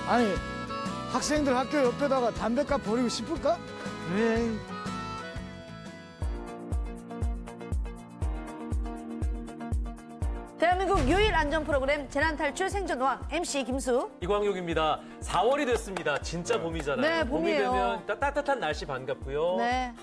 아니, 학생들 학교 옆에다가 담배값 버리고 싶을까? 에이. 대한민국 유일 안전 프로그램 재난탈출 생존왕 MC 김수. 이광용입니다. 4월이 됐습니다. 진짜 봄이잖아요. 네, 봄이에요. 봄이 되면 따뜻한 날씨 반갑고요. 네.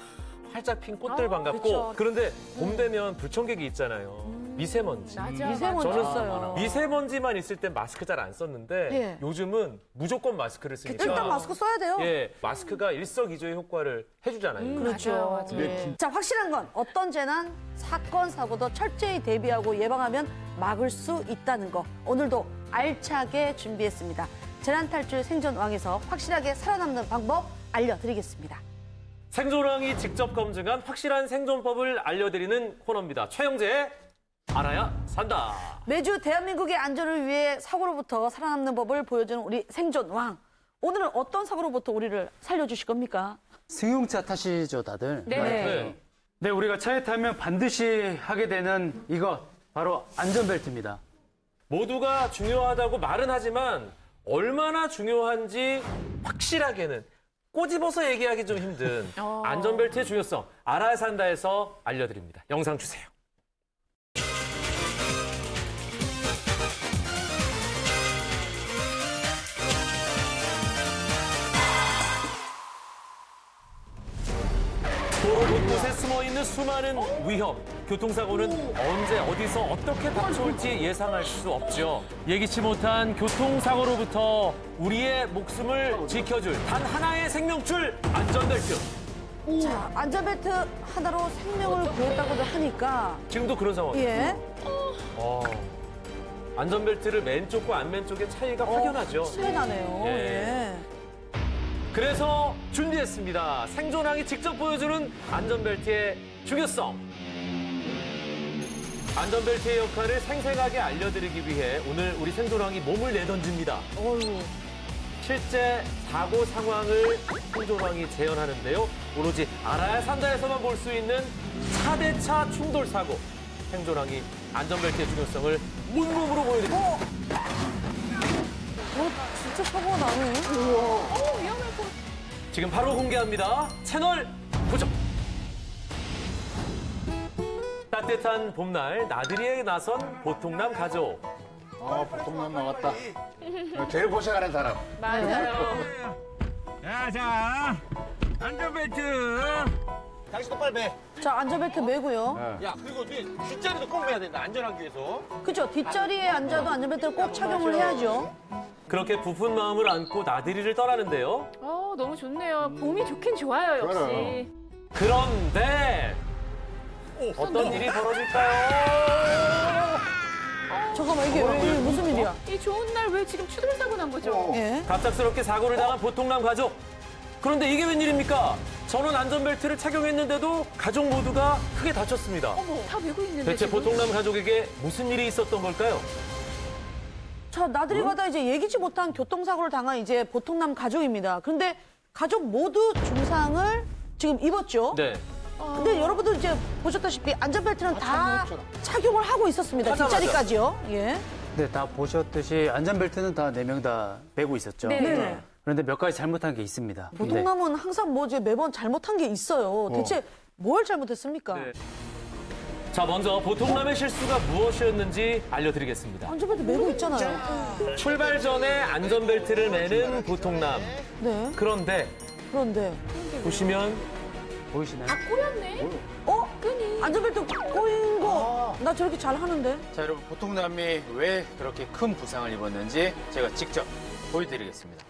활짝 핀 꽃들 반갑고. 그쵸. 그런데 봄 되면 불청객이 있잖아요. 미세먼지. 맞아. 미세먼지 저는 있어요. 미세먼지만 있을 땐 마스크 잘 안 썼는데 예. 요즘은 무조건 마스크를 쓰니까. 일단 마스크 써야 돼요. 예, 마스크가 일석이조의 효과를 해주잖아요. 그렇죠. 맞아요. 예. 자, 확실한 건 어떤 재난, 사건, 사고도 철저히 대비하고 예방하면 막을 수 있다는 거. 오늘도 알차게 준비했습니다. 재난탈출 생존왕에서 확실하게 살아남는 방법 알려드리겠습니다. 생존왕이 직접 검증한 확실한 생존법을 알려드리는 코너입니다. 최영재의 알아야 산다. 매주 대한민국의 안전을 위해 사고로부터 살아남는 법을 보여주는 우리 생존왕. 오늘은 어떤 사고로부터 우리를 살려주실 겁니까? 승용차 타시죠, 다들? 네. 네, 우리가 차에 타면 반드시 하게 되는 이것, 바로 안전벨트입니다. 모두가 중요하다고 말은 하지만 얼마나 중요한지 확실하게는 꼬집어서 얘기하기 좀 힘든 안전벨트의 중요성 알아야 산다에서 알려드립니다. 영상 주세요. 도로 곳곳에 숨어있는 수많은 위험. 교통사고는 언제 어디서 어떻게 닥쳐올지 예상할 수 없죠. 예기치 못한 교통사고로부터 우리의 목숨을 지켜줄 단 하나의 생명줄 안전벨트. 자, 안전벨트 하나로 생명을 구했다고도 하니까. 지금도 그런 상황이에요. 예. 안전벨트를 맨쪽과 안맨쪽의 차이가 확연하죠. 차이 나네요. 예. 예. 그래서 준비했습니다. 생존왕이 직접 보여주는 안전벨트의 중요성. 안전벨트의 역할을 생생하게 알려드리기 위해 오늘 우리 생존왕이 몸을 내던집니다. 어휴. 실제 사고 상황을 생존왕이 재현하는데요. 오로지 알아야 산다에서만 볼 수 있는 차대차 충돌 사고. 생존왕이 안전벨트의 중요성을 온몸으로 보여드립니다. 진짜 사고가 나네. 위험할 것. 지금 바로 공개합니다. 채널 고정. 따뜻한 봄날 나들이에 나선 보통남 가족. 보통남 나왔다. 제일 고생하는 사람. 맞아요. 자, 안전벨트. 당신 똑바로 매. 자, 안전벨트 매고요. 야, 그리고 뒷자리도 꼭 매야 된다. 안전하기 위해서. 그죠? 뒷자리에 앉아도 안전벨트를 꼭 착용을 해야죠. 그렇게 부푼 마음을 안고 나들이를 떠나는데요. 너무 좋네요. 봄이 좋긴 좋아요, 역시. 그런데 어떤 일이 벌어질까요? 잠깐만, 이게 왜 무슨 일이야? 이 좋은 날 왜 지금 추돌 사고 난 거죠? 예. 갑작스럽게 사고를 당한 보통남 가족. 그런데 이게 웬일입니까? 전원 안전벨트를 착용했는데도 가족 모두가 크게 다쳤습니다. 어머, 다 메고 있는데. 대체 지금? 보통남 가족에게 무슨 일이 있었던 걸까요? 자, 나들이 가다 이제 예기치 못한 교통사고를 당한 이제 보통남 가족입니다. 그런데 가족 모두 중상을 지금 입었죠. 네. 근데 여러분들 이제 보셨다시피 안전벨트는 다 착용을 하고 있었습니다. 하자마자. 뒷자리까지요. 예. 네, 다 보셨듯이 안전벨트는 다 4명 다 매고 있었죠. 네. 그런데 몇 가지 잘못한 게 있습니다. 보통남은 항상 뭐 이제 매번 잘못한 게 있어요. 대체 뭘 잘못했습니까? 네. 자, 먼저 보통남의 실수가 무엇이었는지 알려드리겠습니다. 안전벨트 매고 있잖아요. 출발 전에 안전벨트를 매는 보통남. 네. 그런데 그런데 보시면 보이시나요? 꼬였네? 끈이 안전벨트 꼬인 거 나 저렇게 잘 하는데. 자, 여러분, 보통남이 왜 그렇게 큰 부상을 입었는지 제가 직접 보여드리겠습니다.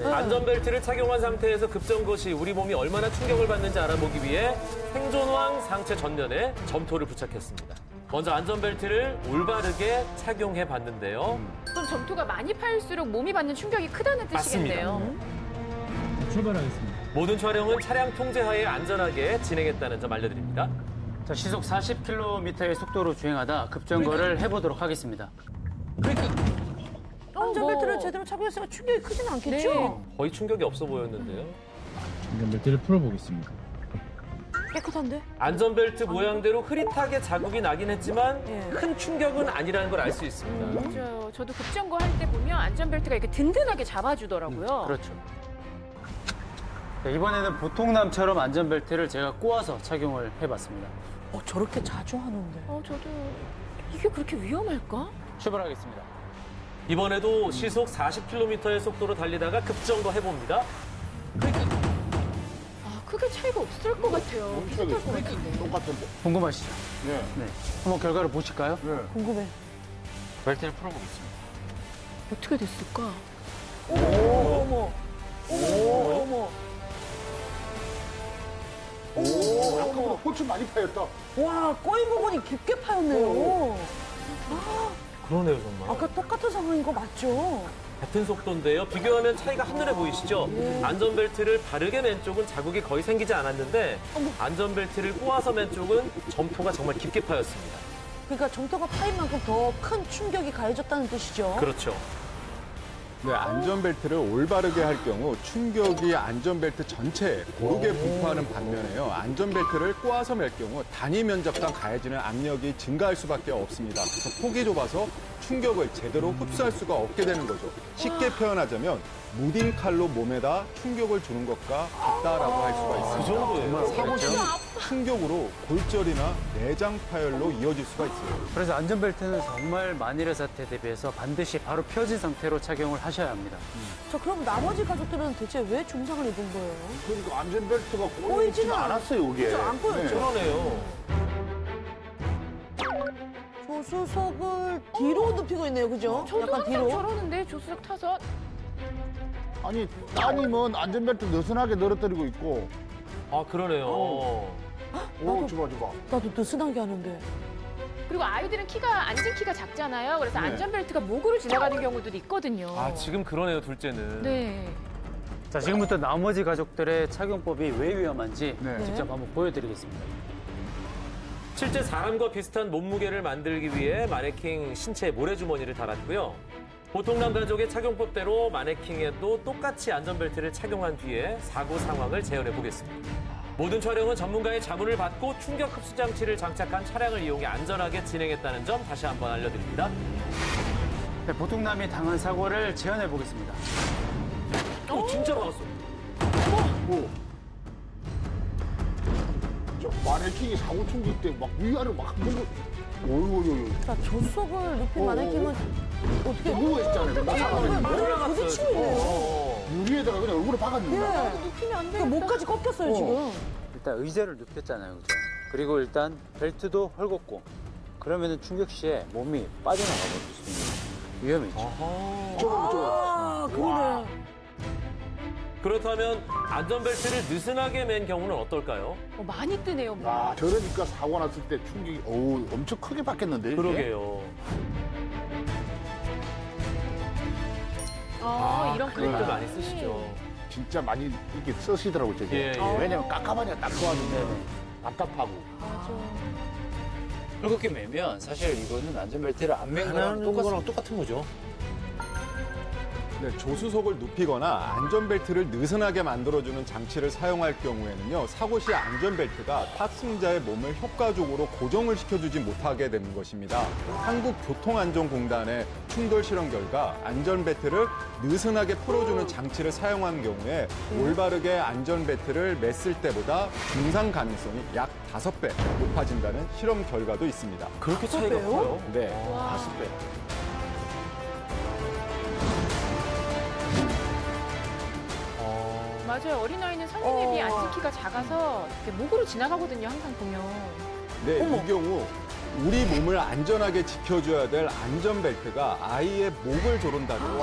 안전벨트를 착용한 상태에서 급정거 시 우리 몸이 얼마나 충격을 받는지 알아보기 위해 생존왕 상체 전면에 점토를 부착했습니다. 먼저 안전벨트를 올바르게 착용해 봤는데요. 그럼 점토가 많이 파일수록 몸이 받는 충격이 크다는 뜻이겠네요. 출발하겠습니다. 모든 촬영은 차량 통제하에 안전하게 진행했다는 점 알려드립니다. 자, 시속 40km의 속도로 주행하다 급정거를 해보도록 하겠습니다. 안전벨트를 제대로 착용했으니까 충격이 크진 않겠죠? 네. 거의 충격이 없어 보였는데요. 안전벨트를 풀어보겠습니다. 깨끗한데? 안전벨트 모양대로 흐릿하게 자국이 나긴 했지만 예. 큰 충격은 아니라는 걸 알 수 있습니다. 맞아요. 저도 급정거 할 때 보면 안전벨트가 이렇게 든든하게 잡아주더라고요. 그렇죠. 네, 이번에는 보통남처럼 안전벨트를 제가 꼬아서 착용을 해봤습니다. 저렇게 자주 하는데. 저도 이게 그렇게 위험할까? 출발하겠습니다. 이번에도 시속 40km의 속도로 달리다가 급정거 해봅니다. 크게 차이가 없을 것 같아요. 비슷할 것 같은데. 똑같은데. 궁금하시죠? 네. 네. 한번 결과를 보실까요? 궁금해. 벨트를 풀어보겠습니다. 어떻게 됐을까? 어머. 어머. 아까보다 훨씬 많이 파였다. 와, 꼬리 부분이 깊게 파였네요. 그러네요, 정말. 아까 똑같은 상황인 거 맞죠? 같은 속도인데요. 비교하면 차이가 한눈에 보이시죠? 안전벨트를 바르게 맨 쪽은 자국이 거의 생기지 않았는데 안전벨트를 꼬아서 맨 쪽은 점토가 정말 깊게 파였습니다. 그러니까 점토가 파인 만큼 더 큰 충격이 가해졌다는 뜻이죠. 그렇죠. 네, 안전벨트를 올바르게 할 경우 충격이 안전벨트 전체에 고르게 분포하는 반면에요. 안전벨트를 꼬아서 맬 경우 단위 면적당 가해지는 압력이 증가할 수밖에 없습니다. 그래서 폭이 좁아서 충격을 제대로 흡수할 수가 없게 되는 거죠. 쉽게 표현하자면 무딘 칼로 몸에다 충격을 주는 것과 같다라고 할 수가 있습니다. 그 정도예요. 사고 시 충격으로 골절이나 내장 파열로 이어질 수가 있어요. 그래서 안전벨트는 정말 만일의 사태에 대비해서 반드시 바로 펴진 상태로 착용을 하셔야 합니다. 자, 그럼 나머지 가족들은 대체 왜 중상을 입은 거예요? 그러니까 안전벨트가 꼬이지는 꼬이지는 않았어요, 이게. 그죠, 안 꼬였죠? 그러네요. 조수석을 뒤로 눕히고 있네요, 그죠? 저도 약간 항상 뒤로. 저러는데 조수석 타서 아니, 따님은 안전벨트 느슨하게 늘어뜨리고 있고. 아, 그러네요. 오, 줘봐. 나도 느슨하게 하는데. 그리고 아이들은 앉은 키가 작잖아요. 그래서 네. 안전벨트가 목으로 지나가는 경우도 있거든요. 아, 지금 그러네요, 둘째는. 네. 자, 지금부터 나머지 가족들의 착용법이 왜 위험한지 네. 직접 한번 보여드리겠습니다. 실제 사람과 비슷한 몸무게를 만들기 위해 마네킹 신체에 모래주머니를 달았고요. 보통남 가족의 착용법대로 마네킹에도 똑같이 안전벨트를 착용한 뒤에 사고 상황을 재현해 보겠습니다. 모든 촬영은 전문가의 자문을 받고 충격 흡수 장치를 장착한 차량을 이용해 안전하게 진행했다는 점 다시 한번 알려드립니다. 네, 보통남이 당한 사고를 재현해 보겠습니다. 진짜 나왔어. 저 마네킹이 사고 충격 때 막 위아래로 막 물고. 오유. 자, 조수석을 눕힌 마네킹은 어떻게. 누워있잖아요. 나 사람이 부딪히고 있네요. 유리에다가 그냥 얼굴을 박았는데. 눕히면 안 돼. 그러니까 목까지 꺾였어요, 지금. 일단 의자를 눕혔잖아요, 그죠? 그리고 일단 벨트도 헐겁고 그러면은 충격 시에 몸이 빠져나가 버릴 수 있는 위험이죠. 아, 그러네. 그렇다면 안전벨트를 느슨하게 맨 경우는 어떨까요? 많이 뜨네요. 뭐. 아, 저러니까 사고 났을 때 충격이 엄청 크게 받겠는데. 이게? 그러게요. 이런 그럴 때 그림 많이 쓰시죠. 진짜 많이 이렇게 쓰시더라고요, 저게. 예, 예. 왜냐면 깜깜하니까 딱 좋아지네. 답답하고. 헐겁게 매면 사실 이거는 안전벨트를 안 맨 거랑 똑같은 거죠. 네, 조수석을 눕히거나 안전벨트를 느슨하게 만들어주는 장치를 사용할 경우에는요, 사고 시 안전벨트가 탑승자의 몸을 효과적으로 고정을 시켜주지 못하게 되는 것입니다. 한국교통안전공단의 충돌 실험 결과 안전벨트를 느슨하게 풀어주는 장치를 사용한 경우에 올바르게 안전벨트를 맸을 때보다 중상 가능성이 약 5배 높아진다는 실험 결과도 있습니다. 그렇게 차이가 커요? 네. 5배. 맞아요. 어린아이는 성인에 비해 앉은 키가 작아서 이렇게 목으로 지나가거든요. 항상 보면. 네, 이 경우 우리 몸을 안전하게 지켜줘야 될 안전벨트가 아이의 목을 조른다든지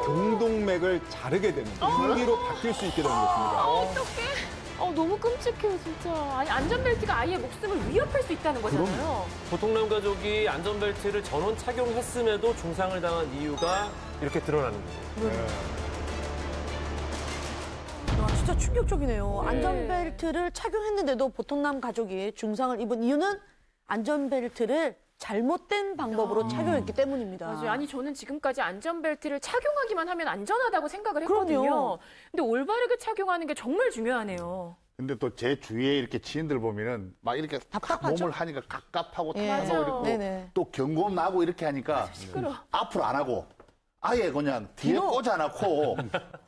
경동맥을 자르게 되는 흉기로 바뀔 수 있게 되는 것입니다. 어떡해. 너무 끔찍해요, 진짜. 아니, 안전벨트가 아이의 목숨을 위협할 수 있다는 거잖아요. 보통남 가족이 안전벨트를 전원 착용했음에도 중상을 당한 이유가 이렇게 드러나는 거죠. 와, 진짜 충격적이네요. 네. 안전벨트를 착용했는데도 보통남 가족이 중상을 입은 이유는 안전벨트를 잘못된 방법으로 착용했기 때문입니다. 맞아요. 아니, 저는 지금까지 안전벨트를 착용하기만 하면 안전하다고 생각을 했거든요. 그럼요. 근데 올바르게 착용하는 게 정말 중요하네요. 근데 또 제 주위에 이렇게 지인들 보면은 막 이렇게 탁 답답하죠? 몸을 하니까 갑갑하고 예. 탁하고 이렇게 네네. 또 경고음 나고 이렇게 하니까 앞으로 안 하고 아예 그냥 뒤에 꽂아놓고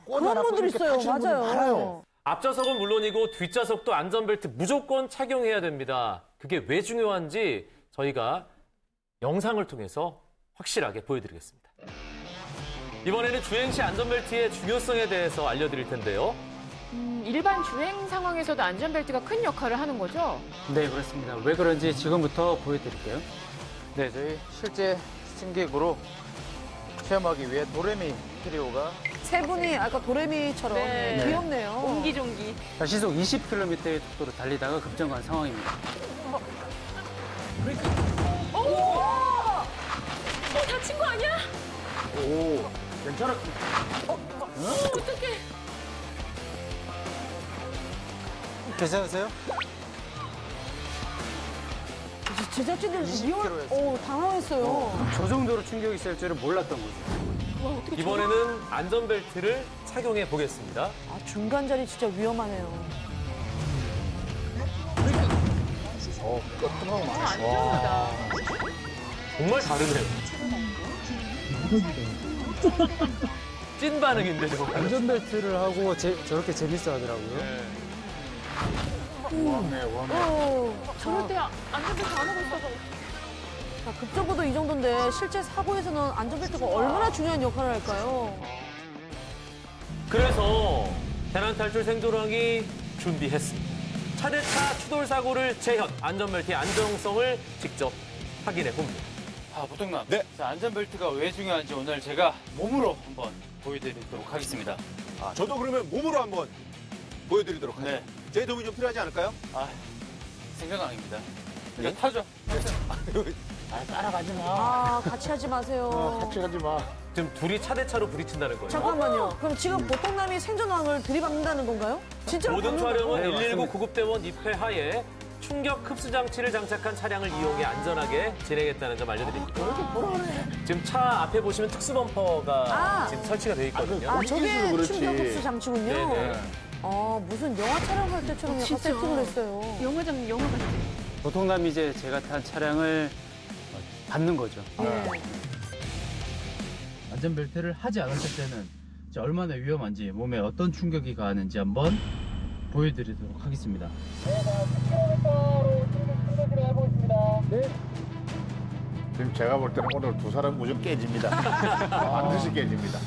그런 분들 이렇게 있어요. 타시는 분들 맞아요. 많아요. 앞좌석은 물론이고 뒷좌석도 안전벨트 무조건 착용해야 됩니다. 그게 왜 중요한지 저희가 영상을 통해서 확실하게 보여드리겠습니다. 이번에는 주행 시 안전벨트의 중요성에 대해서 알려드릴 텐데요. 일반 주행 상황에서도 안전벨트가 큰 역할을 하는 거죠? 네, 그렇습니다. 왜 그런지 지금부터 보여드릴게요. 네, 저희 실제 승객으로 체험하기 위해 도레미 트리오가 세 분이 아까 도레미처럼 네. 귀엽네요. 옹기종기. 시속 20km의 속도로 달리다가 급정거한 상황입니다. 다친 거 아니야? 오, 괜찮아. 어떡해. 괜찮으세요? 제작진들 당황했어요. 저 정도로 충격이 있을 줄은 몰랐던 거죠. 이번에는 안전벨트를 착용해 보겠습니다. 아, 중간 자리 진짜 위험하네요. 끄떡하고 많아. 안전하다. 정말 다르네요. 찐 반응인데 저거. 안전벨트를 하고 저렇게 재밌어 하더라고요. 우왕해, 우왕해. 저럴 때 안전벨트 안 하고 있어서 자, 급정거도 이 정도인데 실제 사고에서는 안전벨트가 얼마나 중요한 역할을 할까요? 그래서 대난탈출 생존왕이 준비했습니다. 차대차 추돌 사고를 재현, 안전벨트의 안정성을 직접 확인해 봅니다. 아, 보통남. 네. 자, 안전벨트가 왜 중요한지 오늘 제가 몸으로 한번 보여드리도록 하겠습니다. 저도 그러면 몸으로 한번 보여드리도록 하죠. 네. 제 도움이 좀 필요하지 않을까요? 아, 생존왕입니다. 이거 타죠. 아, 같이 하지 마세요. 같이 가지 마. 지금 둘이 차대차로 부딪힌다는 거예요. 잠깐만요. 그럼 지금 보통남이 생존왕을 들이받는다는 건가요? 진짜로 모든 받는 거예요? 촬영은 네, 119 구급대원 입회 하에 충격 흡수 장치를 장착한 차량을 이용해 안전하게 진행했다는 점 알려드립니다. 지금 차 앞에 보시면 특수 범퍼가 지금 설치가 되어 있거든요. 아, 저게 움직일수록 그렇지. 충격 흡수 장치군요. 네네. 무슨 영화 촬영할 때처럼 약간 진짜. 세팅을 했어요. 영화 같아. 보통남 이제 제가 탄 차량을 받는 거죠. 네. 안전벨트를 하지 않았을 때는 이제 얼마나 위험한지 몸에 어떤 충격이 가하는지 한번 보여드리도록 하겠습니다. 지금 제가 볼 때는 오늘 두 사람 무조건 깨집니다. 반드시 깨집니다.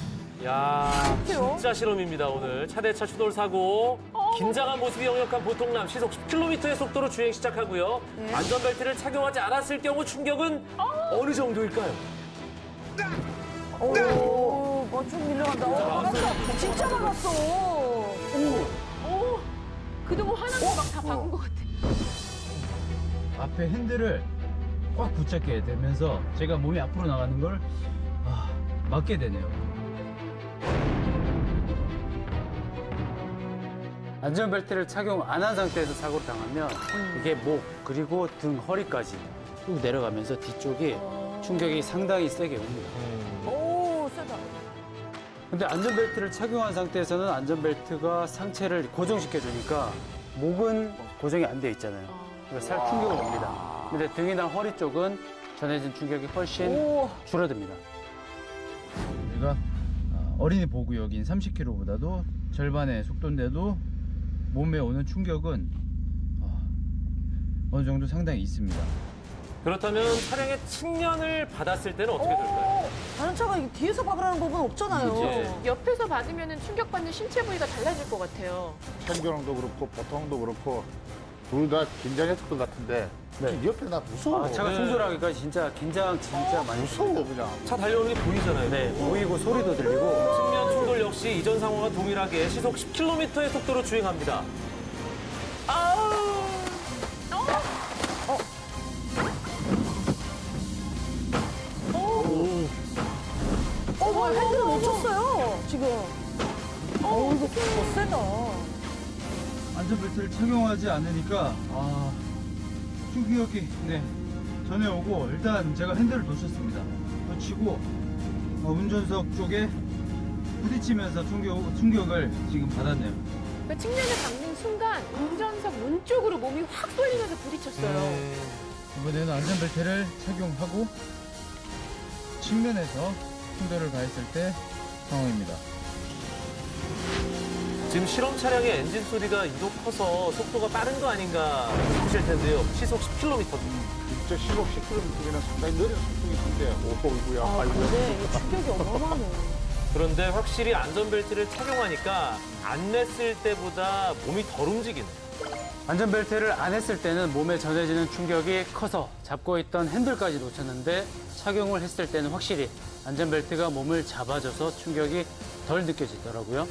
야, 진짜 실험입니다, 오늘. 차대차 추돌 사고. 긴장한 모습이 역력한 보통남 시속 10km의 속도로 주행 시작하고요. 안전벨트를 착용하지 않았을 경우 충격은 어느 정도일까요? 오, 쭉 밀려간다. 막았어. 진짜 막았어. 그동안 화난 거 막 다 박은 것 같아. 앞에 핸들을 꽉 붙잡게 되면서 제가 몸이 앞으로 나가는 걸 막게 되네요. 안전벨트를 착용 안 한 상태에서 사고를 당하면 이게 목 그리고 등 허리까지 쭉 내려가면서 뒤쪽이 충격이 상당히 세게 옵니다. 오, 세다. 근데 안전벨트를 착용한 상태에서는 안전벨트가 상체를 고정시켜 주니까 목은 고정이 안 돼 있잖아요. 그래서 살 충격을 옵니다. 근데 등이나 허리 쪽은 전해진 충격이 훨씬 줄어듭니다. 우리가 어린이 보호구역인 30km보다도 절반의 속도인데도 몸에 오는 충격은 어느 정도 상당히 있습니다. 그렇다면 차량의 측면을 받았을 때는 어떻게 될까요? 다른 차가 이게 뒤에서 박으라는 법은 없잖아요. 예. 옆에서 받으면 충격받는 신체 부위가 달라질 것 같아요. 생존왕도 그렇고 보통도 그렇고 둘 다 긴장했을 것 같은데 옆에 나 무서워. 차가 네. 충돌하기까지 진짜 긴장 진짜 많이 무서워 그냥. 차 달려오는 게 보이잖아요. 네, 보이고 소리도 들리고 측면 충돌 역시 이전 상황과 동일하게 시속 10km의 속도로 주행합니다. 핸들을 놓쳤어요, 지금. 이거 더 세다. 안전벨트를 착용하지 않으니까 충격이 전에 오고 일단 제가 핸들을 놓쳤습니다. 놓치고 운전석 쪽에 부딪히면서 충격을 지금 받았네요. 그러니까 측면을 밟는 순간 운전석 문 쪽으로 몸이 확 쏠리면서 부딪혔어요. 이번에는 안전벨트를 착용하고 측면에서 충돌을 가했을 때 상황입니다. 지금 실험 차량의 엔진 소리가 유독 커서 속도가 빠른 거 아닌가 싶으실 텐데요. 시속 10km. 진짜 시속 10km면 상당히 느린 속도긴 한데, 오이구야, 아이고야. 근데 이 충격이 어마어마하네요. 그런데 확실히 안전벨트를 착용하니까 안 냈을 때보다 몸이 덜 움직이네. 안전벨트를 안 했을 때는 몸에 전해지는 충격이 커서 잡고 있던 핸들까지 놓쳤는데 착용을 했을 때는 확실히 안전벨트가 몸을 잡아줘서 충격이 덜 느껴지더라고요.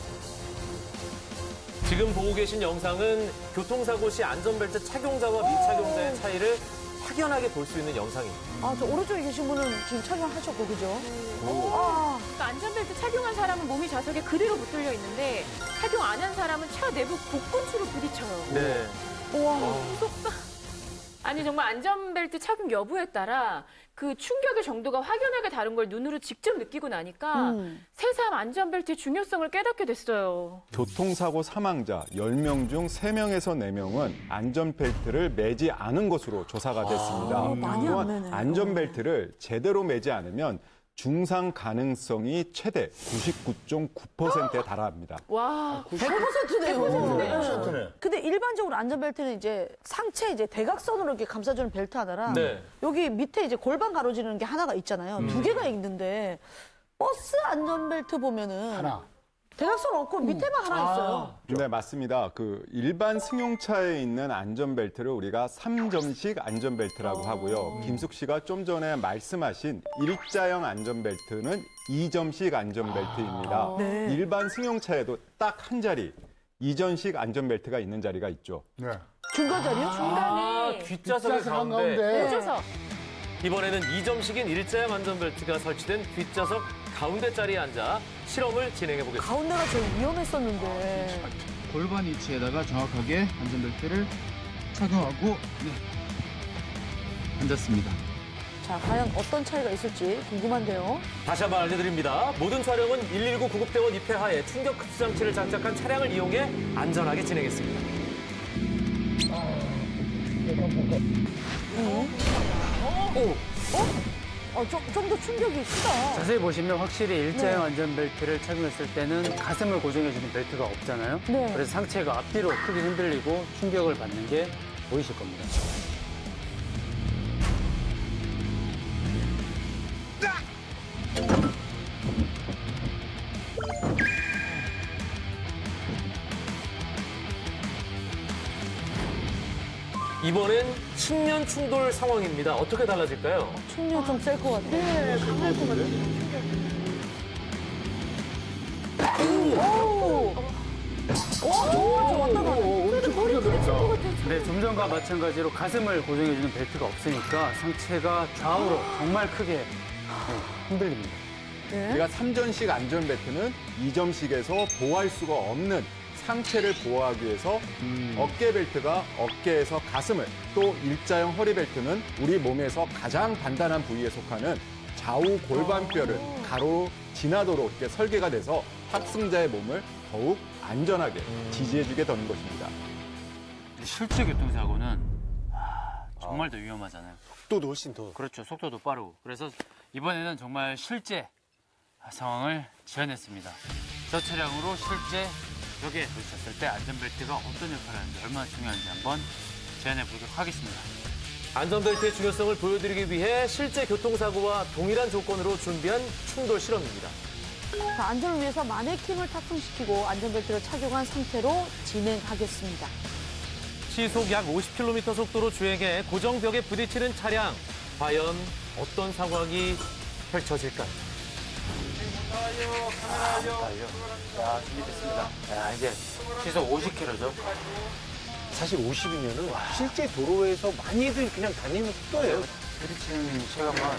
지금 보고 계신 영상은 교통사고 시 안전벨트 착용자와 미착용자의 차이를 확연하게 볼 수 있는 영상입니다. 아, 저 오른쪽에 계신 분은 지금 착용하셨고, 그죠? 아, 그러니까 안전벨트 착용한 사람은 몸이 좌석에 그대로 붙들려 있는데 착용 안 한 사람은 차 내부 복근추로 부딪혀요. 네. 우와. 무섭다. 아니 정말 안전벨트 착용 여부에 따라 그 충격의 정도가 확연하게 다른 걸 눈으로 직접 느끼고 나니까 새삼 안전벨트의 중요성을 깨닫게 됐어요. 교통사고 사망자 10명 중 3명에서 4명은 안전벨트를 매지 않은 것으로 조사가 됐습니다. 많이 안 매네. 안전벨트를 제대로 매지 않으면 중상 가능성이 최대 99.9%에 달합니다. 와, 100%네요. 100%네. 근데 일반적으로 안전벨트는 이제 상체 이제 대각선으로 이렇게 감싸주는 벨트 하나랑 네. 여기 밑에 이제 골반 가로지르는 게 하나가 있잖아요. 두 개가 있는데 버스 안전벨트 보면은 하나. 대각선 없고 밑에만 하나 있어요. 네, 맞습니다. 그 일반 승용차에 있는 안전벨트를 우리가 3점식 안전벨트라고 하고요. 김숙 씨가 좀 전에 말씀하신 일자형 안전벨트는 2점식 안전벨트입니다. 네. 일반 승용차에도 딱 한 자리 2점식 안전벨트가 있는 자리가 있죠. 네. 중간 자리요? 아, 뒷좌석의 뒷좌석 가운데. 한가운데. 꽂아서. 이번에는 2점식인 일자형 안전벨트가 설치된 뒷좌석 가운데 자리에 앉아 실험을 진행해 보겠습니다. 가운데가 제일 위험했었는데. 골반 위치에다가 정확하게 안전벨트를 착용하고 앉았습니다. 자, 과연 어떤 차이가 있을지 궁금한데요. 다시 한번 알려드립니다. 모든 촬영은 119 구급대원 입회하에 충격 흡수 장치를 장착한 차량을 이용해 안전하게 진행했습니다. 좀 더 충격이 크다. 자세히 보시면 확실히 일자형 안전벨트를 착용했을 때는 가슴을 고정해주는 벨트가 없잖아요. 네. 그래서 상체가 앞뒤로 크게 흔들리고 충격을 받는 게 보이실 겁니다. 이번엔 측면 충돌 상황입니다. 어떻게 달라질까요? 충격 좀 셀 것 같아. 네, 강할 것 같아요. 오! 오! 왔다 갔다. 엄청 크게 들었다. 근데 좀 전과 마찬가지로 가슴을 고정해주는 벨트가 없으니까 상체가 좌우로 정말 크게 흔들립니다. 우리가 3점식 안전벨트는 2점식에서 보호할 수가 없는 상체를 보호하기 위해서 어깨벨트가 어깨에서 가슴을, 또 일자형 허리벨트는 우리 몸에서 가장 단단한 부위에 속하는 좌우 골반뼈를 가로 지나도록 이렇게 설계가 돼서 탑승자의 몸을 더욱 안전하게 지지해주게 되는 것입니다. 실제 교통사고는 정말 더 위험하잖아요. 속도도 훨씬 더. 그렇죠. 속도도 빠르고. 그래서 이번에는 정말 실제 상황을 재현했습니다. 저 차량으로 실제 벽에 부딪혔을 때 안전벨트가 어떤 역할을 하는지, 얼마나 중요한지 한번 재현해 보도록 하겠습니다. 안전벨트의 중요성을 보여드리기 위해 실제 교통사고와 동일한 조건으로 준비한 충돌 실험입니다. 자, 안전을 위해서 마네킹을 탑승시키고 안전벨트를 착용한 상태로 진행하겠습니다. 시속 약 50km 속도로 주행해 고정벽에 부딪히는 차량. 과연 어떤 상황이 펼쳐질까요? 자, 준비됐습니다. 자, 이제 시속 50km죠. 사실 50이면은 실제 도로에서 많이들 그냥 다니는 속도예요. 부딪히는 시간만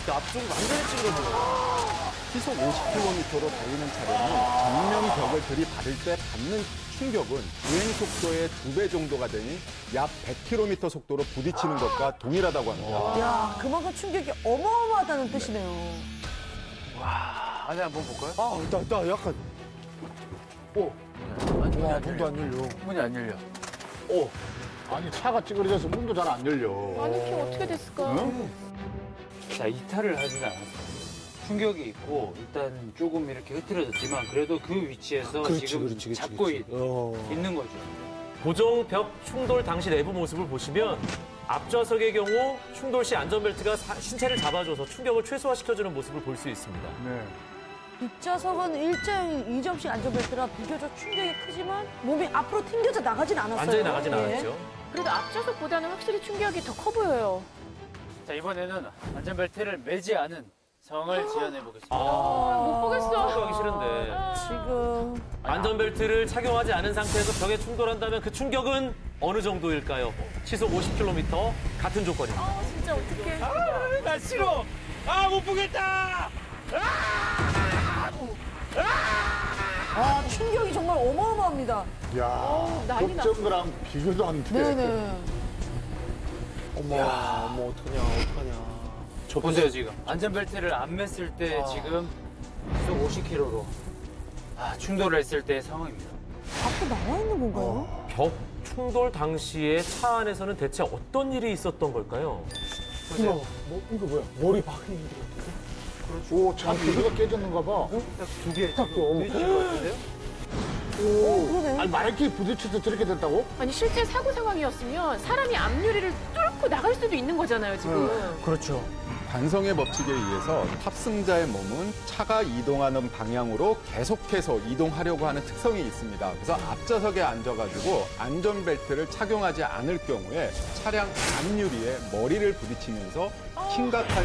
앞쪽이 완전히 찌그러져요. 시속 50km로 달리는 차량은 정면 벽을 들이받을 때 받는 충격은 주행 속도의 2배 정도가 되니 약 100km 속도로 부딪히는 것과 동일하다고 합니다. 야, 그만큼 충격이 어마어마하다는 뜻이네요. 안에 한번 볼까요? 나 약간. 와, 문도 안 열려. 문이 안 열려. 아니, 차가 찌그러져서 문도 잘 안 열려. 마네킹 어떻게 됐을까? 자, 이탈을 하진 않았어요. 충격이 있고 일단 조금 이렇게 흐트러졌지만 그래도 그 위치에서 지금 잡고 있는 거죠. 고정벽 충돌 당시 내부 모습을 보시면 앞좌석의 경우 충돌 시 안전벨트가 신체를 잡아줘서 충격을 최소화시켜주는 모습을 볼 수 있습니다. 뒷좌석은 일자형인 2점식 안전벨트라 비교적 충격이 크지만 몸이 앞으로 튕겨져 나가진 않았어요. 완전히 나가진 예. 않았죠. 그래도 앞좌석보다는 확실히 충격이 더 커 보여요. 자, 이번에는 안전벨트를 매지 않은 상황을 지연해 보겠습니다. 못 보겠어. 하기 싫은데. 지금 안전벨트를 착용하지 않은 상태에서 벽에 충돌한다면 그 충격은 어느 정도일까요? 시속 50km 같은 조건입니다. 진짜 어떡해. 나 싫어. 못 보겠다. 충격이 정말 어마어마합니다. 야, 난리 급정거랑 비교도 안 돼. 네네. 어머, 어떡하냐. 보세요, 지금. 안전벨트를 안 맸을 때 지금 시속 50km로 충돌을 했을 때의 상황입니다. 앞에 나와 있는 건가요? 벽 충돌 당시에 차 안에서는 대체 어떤 일이 있었던 걸까요? 보세요. 이거 뭐야? 머리 박힌 오, 차 비교가 깨졌는가 봐. 두 개. 부딪힐 것 같은데요? 그러네. 아니, 마네킹이 부딪혀서 저렇게 됐다고? 아니 실제 사고 상황이었으면 사람이 앞유리를 뚫고 나갈 수도 있는 거잖아요, 지금. 그렇죠. 관성의 법칙에 의해서 탑승자의 몸은 차가 이동하는 방향으로 계속해서 이동하려고 하는 특성이 있습니다. 그래서 앞좌석에 앉아가지고 안전벨트를 착용하지 않을 경우에 차량 앞유리에 머리를 부딪히면서 심각한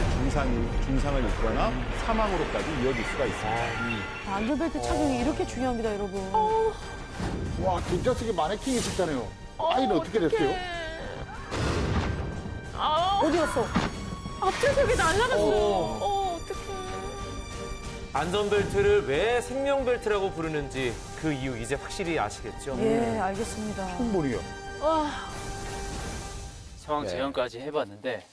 중상을 입거나 사망으로까지 이어질 수가 있습니다. 안전벨트 착용이 이렇게 중요합니다, 여러분. 와, 뒷좌석에 마네킹이 있었잖아요. 아이는 어떻게 됐어요? 어디였어? 앞좌석이 날아갔어요. 어떡해. 안전벨트를 왜 생명벨트라고 부르는지 그 이유 이제 확실히 아시겠죠? 예, 알겠습니다. 충분히요. 와, 상황 재현까지 해봤는데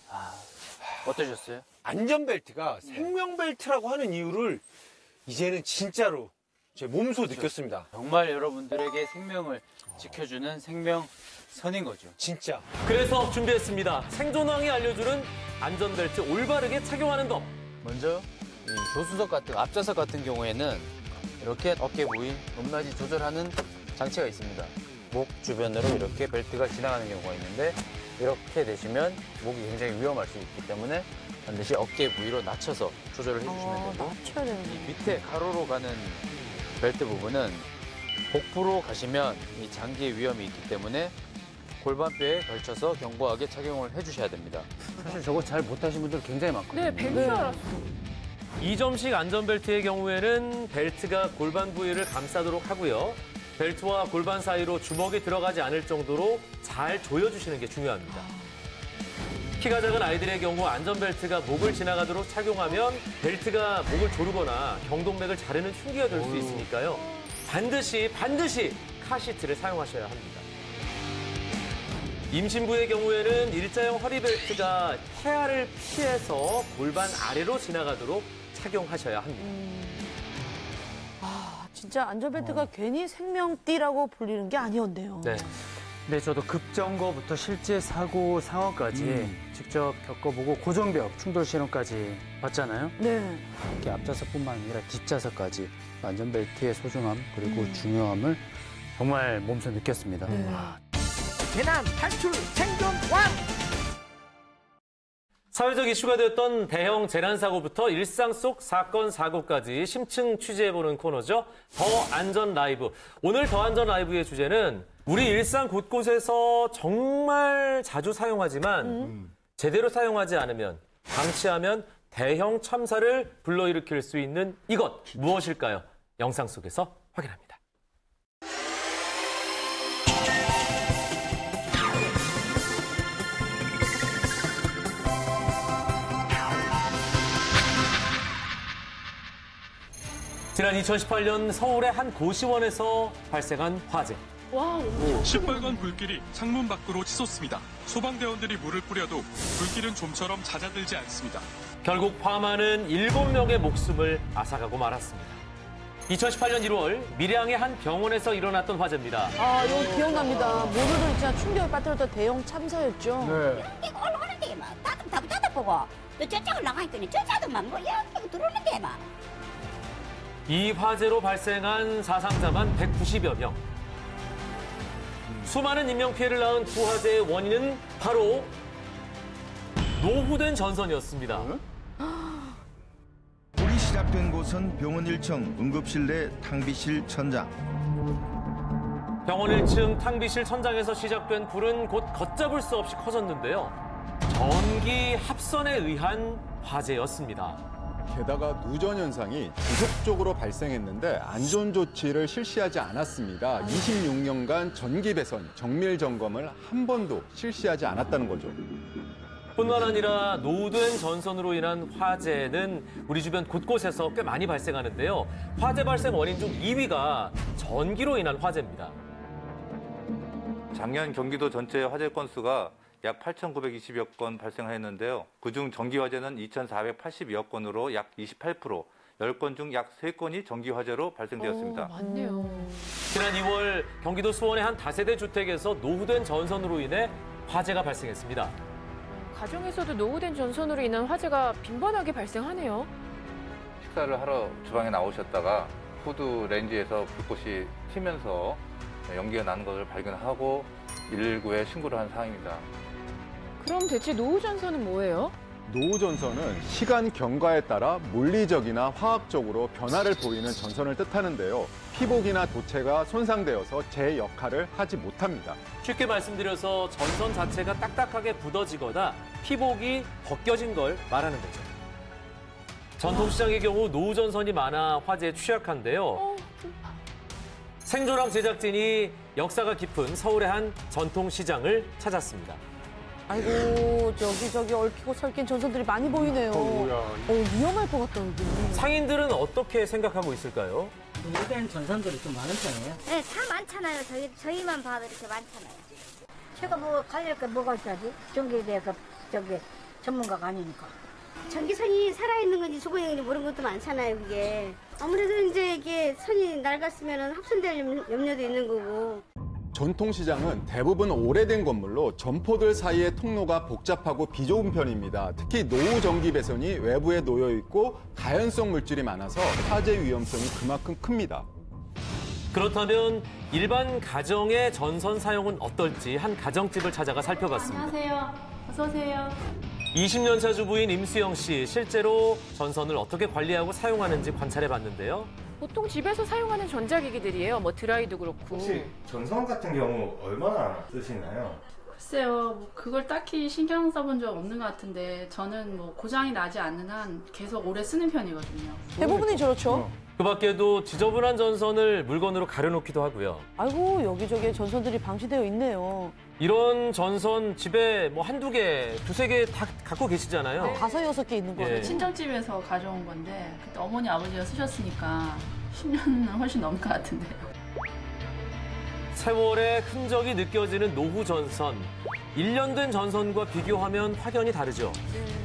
어떠셨어요? 안전벨트가 생명벨트라고 하는 이유를 이제는 진짜로 제 몸소 느꼈습니다. 정말 여러분들에게 생명을 지켜주는 생명선인 거죠. 진짜. 그래서 준비했습니다. 생존왕이 알려주는 안전벨트 올바르게 착용하는 법. 먼저 이 조수석 같은 앞좌석 같은 경우에는 이렇게 어깨 부위 높낮이 조절하는 장치가 있습니다. 목 주변으로 이렇게 벨트가 지나가는 경우가 있는데 이렇게 되시면 목이 굉장히 위험할 수 있기 때문에 반드시 어깨 부위로 낮춰서 조절을 해주시면 되고 낮춰야 되는 이 밑에 가로로 가는 벨트 부분은 복부로 가시면 이 장기의 위험이 있기 때문에 골반뼈에 걸쳐서 견고하게 착용을 해주셔야 됩니다. 사실 저거 잘 못하시는 분들 굉장히 많거든요. 네, 벤줄 알았어. 2점식 안전벨트의 경우에는 벨트가 골반 부위를 감싸도록 하고요. 벨트와 골반 사이로 주먹이 들어가지 않을 정도로 잘 조여주시는 게 중요합니다. 키가 작은 아이들의 경우 안전벨트가 목을 지나가도록 착용하면 벨트가 목을 조르거나 경동맥을 자르는 흉기가 될 수 있으니까요. 반드시 카시트를 사용하셔야 합니다. 임신부의 경우에는 일자형 허리벨트가 태아를 피해서 골반 아래로 지나가도록 착용하셔야 합니다. 진짜 안전벨트가 괜히 생명띠라고 불리는 게 아니었네요. 네. 네, 저도 급정거부터 실제 사고 상황까지 직접 겪어보고 고정벽 충돌 실험까지 봤잖아요. 네. 이렇게 앞좌석뿐만 아니라 뒷좌석까지 안전벨트의 소중함 그리고 중요함을 정말 몸소 느꼈습니다. 재난 탈출 생존왕. 사회적 이슈가 되었던 대형 재난사고부터 일상 속 사건, 사고까지 심층 취재해보는 코너죠. 더 안전 라이브. 오늘 더 안전 라이브의 주제는 우리 일상 곳곳에서 정말 자주 사용하지만 제대로 사용하지 않으면, 방치하면 대형 참사를 불러일으킬 수 있는 이것 무엇일까요? 영상 속에서 확인합니다. 지난 2018년 서울의 한 고시원에서 발생한 화재. 와, 시뻘건 불길이 창문 밖으로 치솟습니다. 소방대원들이 물을 뿌려도 불길은 좀처럼 잦아들지 않습니다. 결국 파마는 7명의 목숨을 앗아가고 말았습니다. 2018년 1월 밀양의 한 병원에서 일어났던 화재입니다. 아, 이거 기억납니다. 모두들 진짜 충격에 빠뜨렸던 대형 참사였죠. 네. 이거 올라가는 게 막 따뜻 보고 또 저쪽을 나가니까 저쪽도만 뭐 여기 들어오는 게 막. 이 화재로 발생한 사상자만 190여 명. 수많은 인명피해를 낳은 두 화재의 원인은 바로 노후된 전선이었습니다. 불이 시작된 곳은 병원 1층 응급실 내 탕비실 천장. 병원 1층 탕비실 천장에서 시작된 불은 곧 걷잡을 수 없이 커졌는데요. 전기 합선에 의한 화재였습니다. 게다가 누전 현상이 지속적으로 발생했는데 안전 조치를 실시하지 않았습니다. 26년간 전기 배선, 정밀 점검을 한 번도 실시하지 않았다는 거죠. 뿐만 아니라 노후된 전선으로 인한 화재는 우리 주변 곳곳에서 꽤 많이 발생하는데요. 화재 발생 원인 중 2위가 전기로 인한 화재입니다. 작년 경기도 전체 화재 건수가 약 8,920여 건 발생했는데요. 그중 전기 화재는 2,480여 건으로 약 28%, 10건 중 약 3건이 전기 화재로 발생되었습니다. 맞네요. 지난 2월 경기도 수원의 한 다세대 주택에서 노후된 전선으로 인해 화재가 발생했습니다. 가정에서도 노후된 전선으로 인한 화재가 빈번하게 발생하네요. 식사를 하러 주방에 나오셨다가 후드 렌지에서 불꽃이 튀면서 연기가 나는 것을 발견하고 119에 신고를 한 사항입니다. 그럼 대체 노후 전선은 뭐예요? 노후 전선은 시간 경과에 따라 물리적이나 화학적으로 변화를 보이는 전선을 뜻하는데요. 피복이나 도체가 손상되어서 제 역할을 하지 못합니다. 쉽게 말씀드려서 전선 자체가 딱딱하게 굳어지거나 피복이 벗겨진 걸 말하는 거죠. 전통시장의 경우 노후 전선이 많아 화재에 취약한데요. 생존왕 제작진이 역사가 깊은 서울의 한 전통시장을 찾았습니다. 아이고, 저기 얽히고 설킨 전선들이 많이 보이네요. 위험할 것 같다, 여기. 상인들은 어떻게 생각하고 있을까요? 오래된 전선들이 좀 많은 편이에요? 네, 다 많잖아요. 저희만 봐도 이렇게 많잖아요. 제가 뭐 관리할 게 뭐가 있다지? 전기에 대해서 전문가가 아니니까. 전기선이 살아있는 건지 죽어있는 건지 모르는 것도 많잖아요, 그게. 아무래도 이제 이게 선이 낡았으면 합선될 염려도 있는 거고. 전통시장은 대부분 오래된 건물로 점포들 사이의 통로가 복잡하고 비좁은 편입니다. 특히 노후 전기 배선이 외부에 놓여 있고 가연성 물질이 많아서 화재 위험성이 그만큼 큽니다. 그렇다면 일반 가정의 전선 사용은 어떨지 한 가정집을 찾아가 살펴봤습니다. 안녕하세요. 어서 오세요. 20년 차 주부인 임수영 씨, 실제로 전선을 어떻게 관리하고 사용하는지 관찰해봤는데요. 보통 집에서 사용하는 전자기기들이에요. 뭐 드라이도 그렇고. 혹시 전선 같은 경우 얼마나 쓰시나요? 글쎄요, 뭐 그걸 딱히 신경 써본 적 없는 것 같은데 저는 뭐 고장이 나지 않는 한 계속 오래 쓰는 편이거든요. 대부분이 저렇죠. 그 밖에도 지저분한 전선을 물건으로 가려놓기도 하고요. 아이고, 여기저기에 전선들이 방치되어 있네요. 이런 전선 집에 뭐 한두 개, 두세 개 다 갖고 계시잖아요. 네. 5, 6개 있는 거예요. 친정집에서 가져온 건데 그때 어머니 아버지가 쓰셨으니까 10년은 훨씬 넘을 것 같은데요. 세월의 흔적이 느껴지는 노후 전선. 1년 된 전선과 비교하면 확연히 다르죠.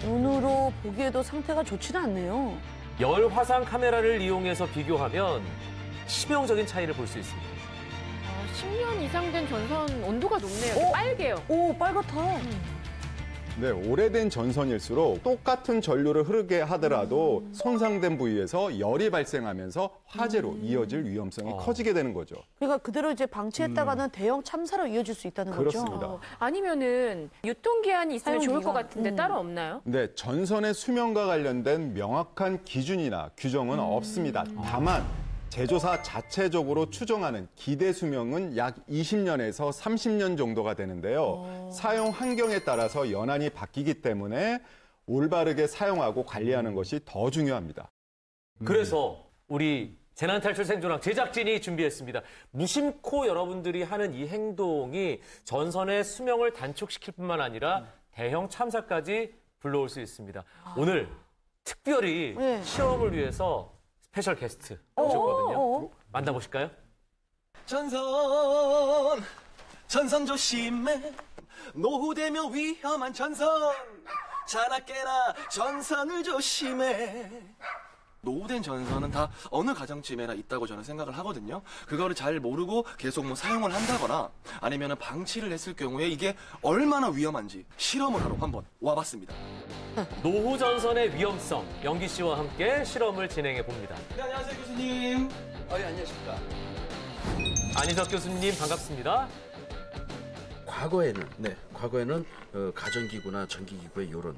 눈으로 보기에도 상태가 좋지는 않네요. 열 화상 카메라를 이용해서 비교하면 치명적인 차이를 볼 수 있습니다. 10년 이상 된 전선 온도가 높네요. 빨개요. 오, 빨갛다. 네, 오래된 전선일수록 똑같은 전류를 흐르게 하더라도 손상된 부위에서 열이 발생하면서 화재로 이어질 위험성이 커지게 되는 거죠. 그러니까 그대로 이제 방치했다가는 대형 참사로 이어질 수 있다는 그렇습니다. 거죠. 아니면은 유통기한이 있으면 좋을 것 사용기간. 같은데 따로 없나요? 네, 전선의 수명과 관련된 명확한 기준이나 규정은 없습니다. 다만 제조사 자체적으로 추정하는 기대 수명은 약 20년에서 30년 정도가 되는데요. 사용 환경에 따라서 연한이 바뀌기 때문에 올바르게 사용하고 관리하는 것이 더 중요합니다. 그래서 우리 재난탈출 생존왕 제작진이 준비했습니다. 무심코 여러분들이 하는 이 행동이 전선의 수명을 단축시킬 뿐만 아니라 대형 참사까지 불러올 수 있습니다. 오늘 특별히 실험을 위해서 스페셜 게스트 오셨거든요. 만나보실까요? 전선 조심해. 노후되면 위험한 전선. 자나 깨나 전선을 조심해. 노후된 전선은 다 어느 가정집에나 있다고 저는 생각을 하거든요. 그거를 잘 모르고 계속 뭐 사용을 한다거나 아니면 방치를 했을 경우에 이게 얼마나 위험한지 실험을 하러 한번 와봤습니다. 노후 전선의 위험성, 영기 씨와 함께 실험을 진행해 봅니다. 네, 안녕하세요 교수님. 예, 안녕하십니까. 안희석 교수님 반갑습니다. 과거에는 가전기구나 전기기구에 이런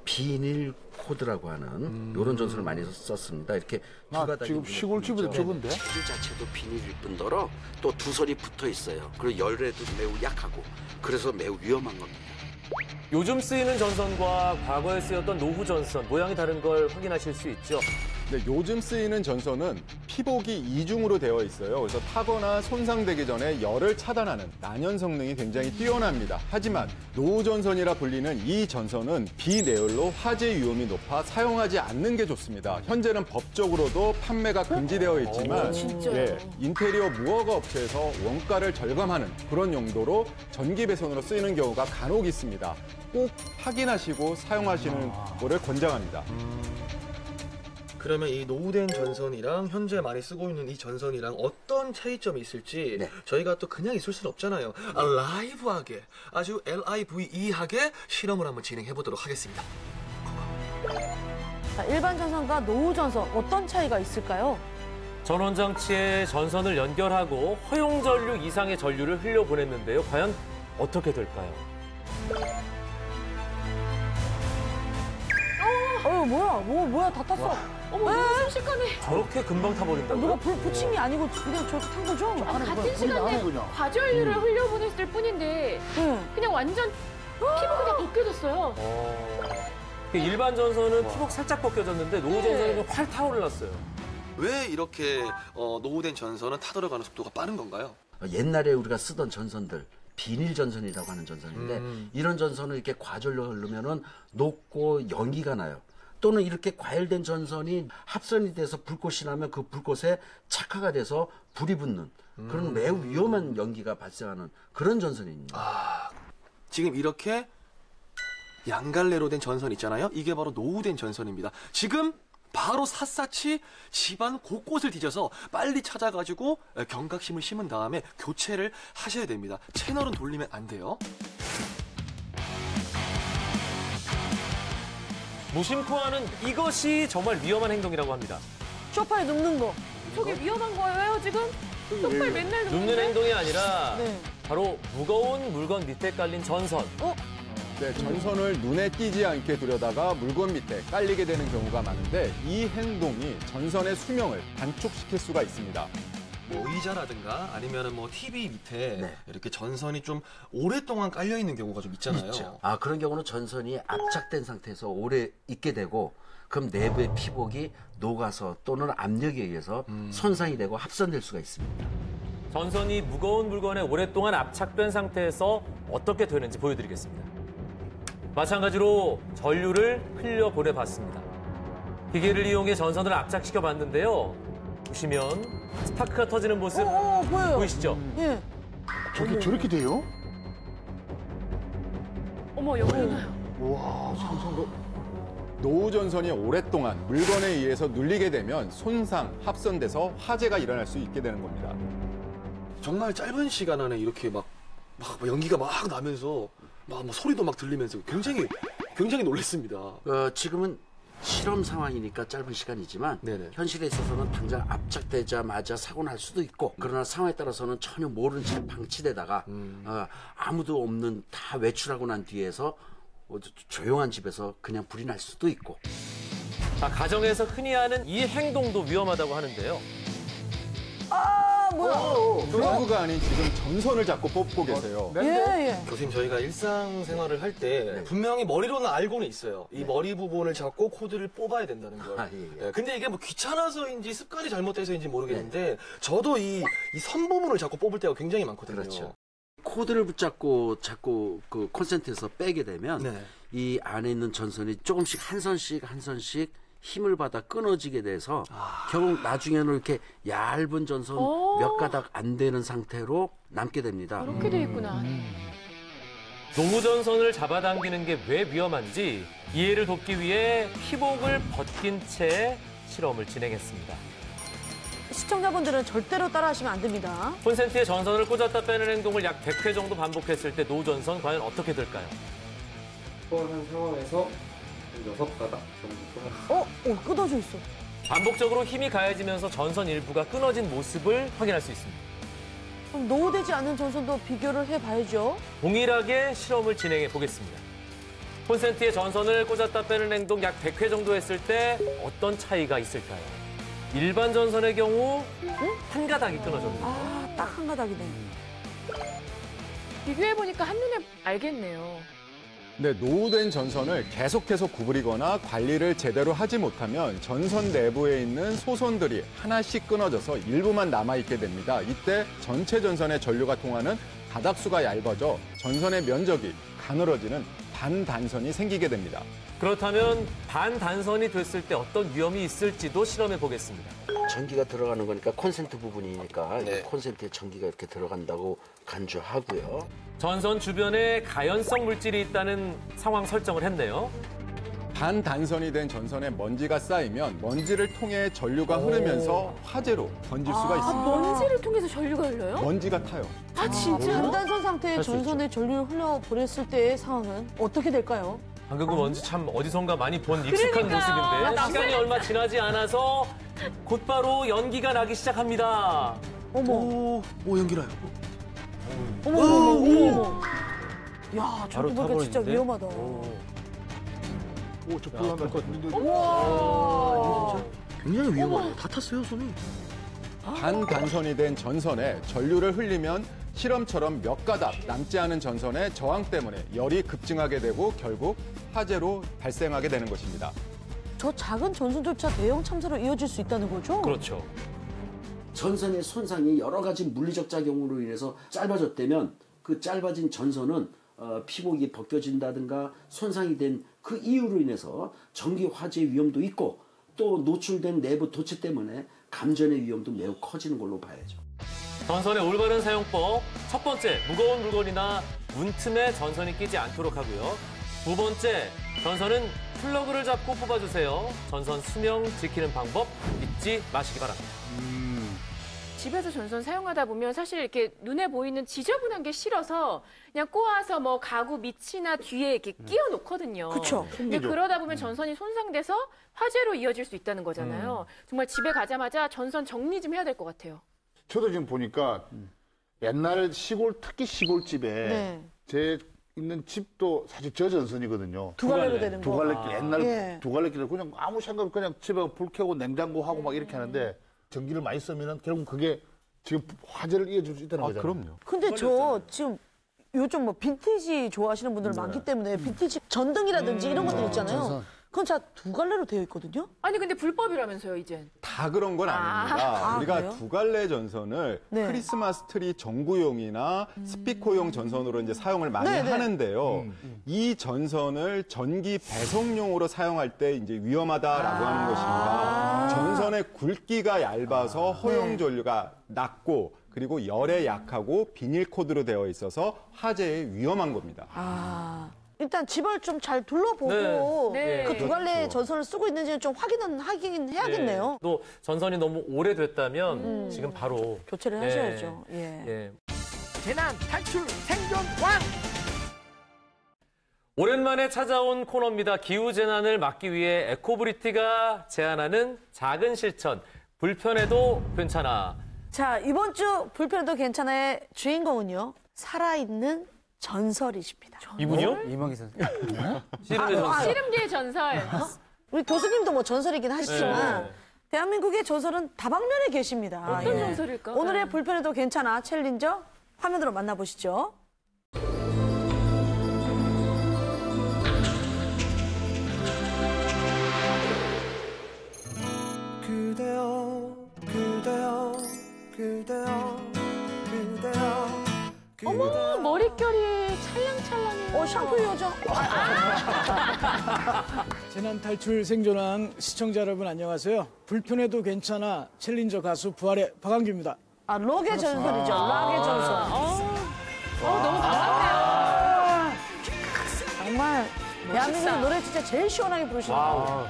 비닐 코드라고 하는 이런 전선을 많이 썼습니다. 이렇게 두 가닥이 지금 시골집에도 적은데? 재질 자체도 비닐일 뿐더러 또 두 설이 붙어 있어요. 그리고 열에도 매우 약하고 그래서 매우 위험한 겁니다. 요즘 쓰이는 전선과 과거에 쓰였던 노후 전선 모양이 다른 걸 확인하실 수 있죠. 네, 요즘 쓰이는 전선은 피복이 이중으로 되어 있어요. 그래서 타거나 손상되기 전에 열을 차단하는 난연 성능이 굉장히 뛰어납니다. 하지만 노후 전선이라 불리는 이 전선은 비내열로 화재 위험이 높아 사용하지 않는 게 좋습니다. 현재는 법적으로도 판매가 금지되어 있지만 인테리어 무허가 업체에서 원가를 절감하는 그런 용도로 전기 배선으로 쓰이는 경우가 간혹 있습니다. 꼭 확인하시고 사용하시는 거를 권장합니다. 그러면 이 노후된 전선이랑 현재 많이 쓰고 있는 이 전선이랑 어떤 차이점이 있을지 저희가 또 그냥 있을 수는 없잖아요. 라이브하게, 아주 LIVE하게 실험을 한번 진행해 보도록 하겠습니다. 자, 일반 전선과 노후 전선 어떤 차이가 있을까요? 전원 장치에 전선을 연결하고 허용 전류 이상의 전류를 흘려보냈는데요. 과연 어떻게 될까요? 뭐야, 다 탔어. 어머, 너무 순식간에. 저렇게 금방 타버린다고요? 누가 불 붙인 게 아니고 그냥 저렇게 탄 거죠? 같은 시간에 과전류를 흘려보냈을 뿐인데 그냥 완전 피부가 다 벗겨졌어요. 일반 전선은 피복 살짝 벗겨졌는데 노후 전선은 활 타오르났어요. 왜 이렇게 노후된 전선은 타들어가는 속도가 빠른 건가요? 옛날에 우리가 쓰던 전선들 비닐 전선이라고 하는 전선인데 이런 전선을 이렇게 과전로 흐르면은 녹고 연기가 나요. 또는 이렇게 과열된 전선이 합선이 돼서 불꽃이 나면 그 불꽃에 착화가 돼서 불이 붙는 그런 매우 위험한 연기가 발생하는 그런 전선입니다. 지금 이렇게 양갈래로 된 전선 있잖아요. 이게 바로 노후된 전선입니다. 지금 바로 샅샅이 집안 곳곳을 뒤져서 빨리 찾아가지고 경각심을 심은 다음에 교체를 하셔야 됩니다. 채널은 돌리면 안 돼요. 무심코 하는 이것이 정말 위험한 행동이라고 합니다. 소파에 눕는 거. 저게 위험한 거예요, 지금? 소파에 맨날 눕는 행동이 아니라 바로 무거운 물건 밑에 깔린 전선. 네, 전선을 눈에 띄지 않게 두려다가 물건 밑에 깔리게 되는 경우가 많은데 이 행동이 전선의 수명을 단축시킬 수가 있습니다. 뭐 의자라든가 아니면은 뭐 TV 밑에 이렇게 전선이 좀 오랫동안 깔려 있는 경우가 좀 있잖아요. 있죠. 그런 경우는 전선이 압착된 상태에서 오래 있게 되고 그럼 내부의 피복이 녹아서 또는 압력에 의해서 손상이 되고 합선될 수가 있습니다. 전선이 무거운 물건에 오랫동안 압착된 상태에서 어떻게 되는지 보여드리겠습니다. 마찬가지로 전류를 흘려보내봤습니다. 기계를 이용해 전선을 압착시켜 봤는데요. 보시면 스파크가 터지는 모습 보이시죠? 예. 저렇게 돼요? 어머, 여기나요? 와, 노후 전선이 오랫동안 물건에 의해서 눌리게 되면 손상, 합선돼서 화재가 일어날 수 있게 되는 겁니다. 정말 짧은 시간 안에 이렇게 막 연기가 막 나면서 막 소리도 막 들리면서 굉장히 놀랐습니다. 지금은 실험 상황이니까 짧은 시간이지만 현실에 있어서는 당장 압착되자마자 사고 날 수도 있고 그러나 상황에 따라서는 전혀 모르는 채 방치되다가 아무도 없는 다 외출하고 난 뒤에서 조용한 집에서 그냥 불이 날 수도 있고. 가정에서 흔히 하는 이 행동도 위험하다고 하는데요. 플러그가 아닌 지금 전선을 자꾸 뽑고 계세요. 교수님, 저희가 일상생활을 할 때 분명히 머리로는 알고는 있어요. 이 머리 부분을 잡고 코드를 뽑아야 된다는 걸. 근데 이게 뭐 귀찮아서인지 습관이 잘못돼서인지 모르겠는데 저도 이 선 부분을 자꾸 뽑을 때가 굉장히 많거든요. 그렇죠. 코드를 붙잡고 자꾸 그 콘센트에서 빼게 되면 이 안에 있는 전선이 조금씩 한 선씩 힘을 받아 끊어지게 돼서 결국 나중에는 이렇게 얇은 전선 몇 가닥 안 되는 상태로 남게 됩니다. 그렇게 돼 있구나. 노무전선을 잡아당기는 게 왜 위험한지 이해를 돕기 위해 피복을 벗긴 채 실험을 진행했습니다. 시청자분들은 절대로 따라하시면 안 됩니다. 콘센트에 전선을 꽂았다 빼는 행동을 약 100회 정도 반복했을 때 노전선 과연 어떻게 될까요? 한 상황에서 6가닥 정도 끊어져 있어. 반복적으로 힘이 가해지면서 전선 일부가 끊어진 모습을 확인할 수 있습니다. 그럼 노후되지 않은 전선도 비교를 해봐야죠. 동일하게 실험을 진행해 보겠습니다. 콘센트에 전선을 꽂았다 빼는 행동 약 100회 정도 했을 때 어떤 차이가 있을까요? 일반 전선의 경우 한 가닥이 끊어졌네요. 딱 한 가닥이네. 비교해보니까 한눈에 알겠네요. 네, 노후된 전선을 계속해서 구부리거나 관리를 제대로 하지 못하면 전선 내부에 있는 소선들이 하나씩 끊어져서 일부만 남아있게 됩니다. 이때 전체 전선의 전류가 통하는 가닥수가 얇아져 전선의 면적이 가늘어지는 반단선이 생기게 됩니다. 그렇다면 반단선이 됐을 때 어떤 위험이 있을지도 실험해 보겠습니다. 전기가 들어가는 거니까 콘센트 부분이니까 콘센트에 전기가 이렇게 들어간다고 간주하고요. 전선 주변에 가연성 물질이 있다는 상황 설정을 했네요. 반단선이 된 전선에 먼지가 쌓이면 먼지를 통해 전류가 흐르면서 화재로 번질 수가 있습니다. 먼지를 통해서 전류가 흘러요? 먼지가 타요. 진짜요? 반단선 상태의 전선에 전류를 흘려보냈을 때의 상황은 어떻게 될까요? 방금 그 먼지 참 어디선가 많이 본 익숙한 모습인데 시간이 얼마 지나지 않아서 곧바로 연기가 나기 시작합니다. 오, 연기나요. 어머. 야, 저거 보니까 타버리는데? 진짜 위험하다. 저 불난다. 우와. 굉장히 위험해요. 다 탔어요, 손이. 반단선이 된 전선에 전류를 흘리면 실험처럼 몇 가닥 남지 않은 전선의 저항 때문에 열이 급증하게 되고 결국 화재로 발생하게 되는 것입니다. 저 작은 전선조차 대형 참사로 이어질 수 있다는 거죠? 그렇죠. 전선의 손상이 여러 가지 물리적 작용으로 인해서 짧아졌다면 그 짧아진 전선은 피복이 벗겨진다든가 손상이 된 그 이유로 인해서 전기 화재 위험도 있고 또 노출된 내부 도체 때문에 감전의 위험도 매우 커지는 걸로 봐야죠. 전선의 올바른 사용법. 첫 번째, 무거운 물건이나 문틈에 전선이 끼지 않도록 하고요. 두 번째, 전선은 플러그를 잡고 뽑아주세요. 전선 수명 지키는 방법 잊지 마시기 바랍니다. 집에서 전선 사용하다 보면 사실 이렇게 눈에 보이는 지저분한 게 싫어서 그냥 꼬아서 뭐 가구 밑이나 뒤에 이렇게 끼워 놓거든요. 그쵸. 근데 그러다 보면 전선이 손상돼서 화재로 이어질 수 있다는 거잖아요. 정말 집에 가자마자 전선 정리 좀 해야 될 것 같아요. 저도 지금 보니까 옛날 특히 시골집에 제 있는 집도 사실 저전선이거든요. 두 갈래로 되는 두 거. 갈래길, 옛날 두 갈래길을 그냥 아무 생각 없이 그냥 집에 불 켜고 냉장고 하고 막 이렇게 하는데 전기를 많이 쓰면은 결국 그게 지금 화재를 이어줄 수 있다는 거잖아요. 그럼요. 근데 저 지금 요즘 뭐 빈티지 좋아하시는 분들 많기 때문에 빈티지 전등이라든지 이런 것들 있잖아요. 그건 다 두 갈래로 되어 있거든요. 아니 근데 불법이라면서요 이젠. 다 그런 건 아닙니다. 우리가 그래요? 두 갈래 전선을 크리스마스 트리 전구용이나 스피커용 전선으로 이제 사용을 많이 하는데요. 이 전선을 전기 배송용으로 사용할 때 이제 위험하다라고 하는 것입니다. 전선의 굵기가 얇아서 허용 전류가 낮고 그리고 열에 약하고 비닐 코드로 되어 있어서 화재에 위험한 겁니다. 일단 집을 좀 잘 둘러보고 그 두 갈래 전선을 쓰고 있는지는 좀 하긴 해야겠네요. 또 전선이 너무 오래됐다면 지금 바로 교체를 하셔야죠. 재난 탈출 생존왕. 오랜만에 찾아온 코너입니다. 기후재난을 막기 위해 에코브리티가 제안하는 작은 실천, 불편해도 괜찮아. 자, 이번 주 불편해도 괜찮아의 주인공은요. 살아있는 전설이십니다. 이분이요? 이만기 선생. 씨름의 전설. 씨름계의 전설. 우리 교수님도 뭐 전설이긴 하시지만 대한민국의 전설은 다방면에 계십니다. 어떤 전설일까? 오늘의 불편해도 괜찮아 챌린저 화면으로 만나보시죠. 그대여 그대여 그대여 그대여 어머 머릿결이 찰랑찰랑해. 샴푸 요정. 재난 탈출 생존왕 시청자 여러분 안녕하세요. 불편해도 괜찮아 챌린저 가수 부활의 박완규입니다. 아, 록의 전설이죠. 록의 전설. 너무 반갑네요. 정말 대한민국 노래 진짜 제일 시원하게 부르시는 거.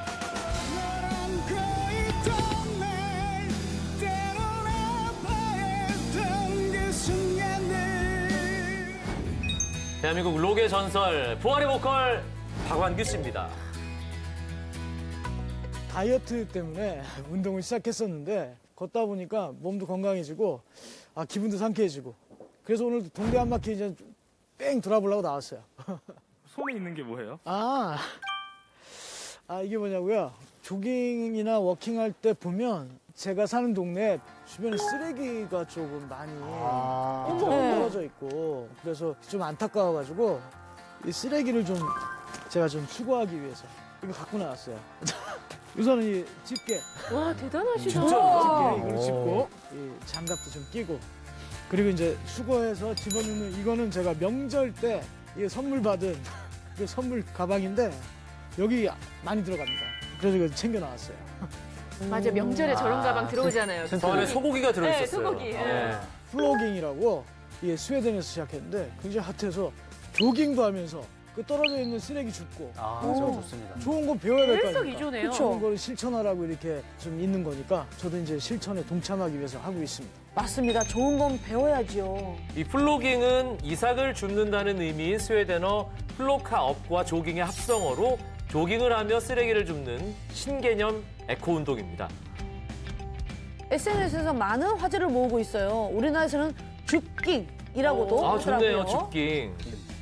대한민국 록의 전설 부활의 보컬 박완규 씨입니다. 다이어트 때문에 운동을 시작했었는데 걷다 보니까 몸도 건강해지고 기분도 상쾌해지고 그래서 오늘도 동대 한 바퀴 이제 뺑 돌아보려고 나왔어요. 손에 있는 게 뭐예요? 이게 뭐냐고요? 조깅이나 워킹할 때 보면 제가 사는 동네 주변에 쓰레기가 조금 많이 떨어져 있고 그래서 좀 안타까워가지고 이 쓰레기를 제가 좀 수거하기 위해서 이거 갖고 나왔어요. 우선은 이 집게. 와, 대단하시다. 집게 이걸 짚고 이 장갑도 좀 끼고 그리고 이제 수거해서 집어넣는 이거는 제가 명절 때 이게 선물 받은 그 선물 가방인데 여기 많이 들어갑니다. 그래서 이거 챙겨 나왔어요. 맞아, 명절에 저런 가방 들어오잖아요. 저 안에 소고기가 들어있었어요. 네, 소고기. 플로깅이라고 이게 스웨덴에서 시작했는데 굉장히 핫해서 조깅도 하면서 그 떨어져 있는 쓰레기 줍고 저 좋습니다. 좋은 거 배워야 될 거 아닙니까? 일석이조네요. 좋은 거를 실천하라고 이렇게 좀 있는 거니까 저도 이제 실천에 동참하기 위해서 하고 있습니다. 맞습니다. 좋은 건 배워야죠. 이 플로깅은 이삭을 줍는다는 의미인 스웨덴어 플로카업과 조깅의 합성어로 조깅을 하며 쓰레기를 줍는 신개념 에코 운동입니다. SNS에서 많은 화제를 모으고 있어요. 우리나라에서는 줍깅이라고도 하더라고요. 좋네요, 줍깅.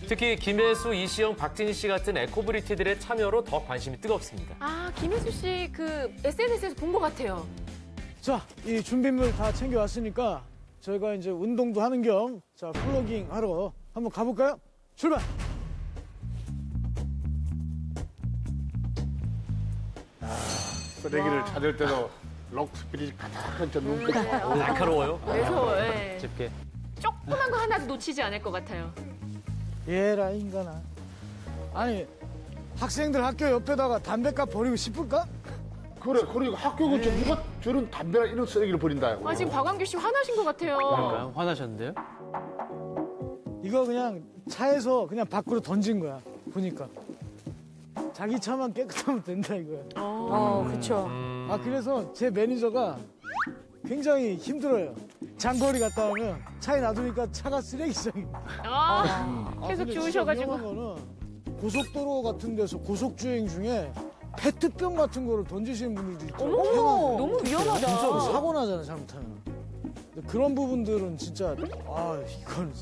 특히 김혜수, 이시영, 박진희 씨 같은 에코브리티들의 참여로 더 관심이 뜨겁습니다. 김혜수 씨 그 SNS에서 본 것 같아요. 자, 이 준비물 다 챙겨왔으니까 저희가 이제 운동도 하는 겸 플로깅 하러 한번 가볼까요? 출발! 쓰레기를 찾을 때도 록 스피릿이 가득한 저 눈빛이 날카로워요. 그래서 집게. 조그만 거 하나도 놓치지 않을 것 같아요. 얘라 인간아. 아니 학생들 학교 옆에다가 담배값 버리고 싶을까? 그래, 그리고 학교 근처 누가 저런 담배나 이런 쓰레기를 버린다. 지금 박완규 씨 화나신 것 같아요. 그러니까요? 화나셨는데요? 이거 그냥 차에서 그냥 밖으로 던진 거야. 보니까. 자기 차만 깨끗하면 된다 이거야. 그렇죠. 그래서 제 매니저가 굉장히 힘들어요. 장거리 갔다 오면 차에 놔두니까 차가 쓰레기장입니다. 계속 근데 주우셔가지고. 진짜 위험한 거는 고속도로 같은 데서 고속주행 중에 페트병 같은 거를 던지시는 분들도 있죠. 어머, 너무 위험하다. 진짜 사고 나잖아, 잘못하면. 근데 그런 부분들은 진짜 이건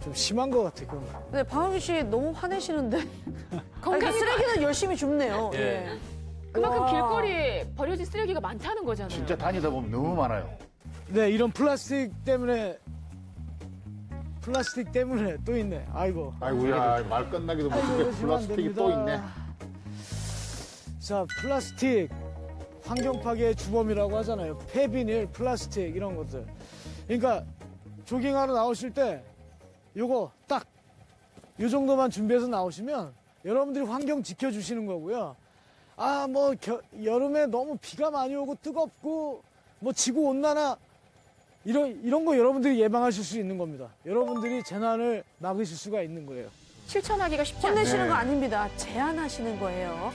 좀 심한 것 같아, 그런 거. 근데 박완규 씨 너무 화내시는데. 쓰레기는 열심히 줍네요. 예. 그만큼 길거리에 버려진 쓰레기가 많다는 거잖아요. 진짜 다니다 보면 너무 많아요. 네, 이런 플라스틱 때문에 또 있네. 아이고야, 말 끝나기도 못하게 플라스틱이 또 있네. 자, 플라스틱 환경 파괴의 주범이라고 하잖아요. 폐비닐, 플라스틱 이런 것들. 그러니까 조깅하러 나오실 때 요거 딱 요 정도만 준비해서 나오시면 여러분들이 환경 지켜주시는 거고요. 여름에 너무 비가 많이 오고 뜨겁고 지구 온난화 이런 거 여러분들이 예방하실 수 있는 겁니다. 여러분들이 재난을 막으실 수가 있는 거예요. 실천하기가 쉽지 않아요. 혼내시는 거 아닙니다. 제안하시는 거예요.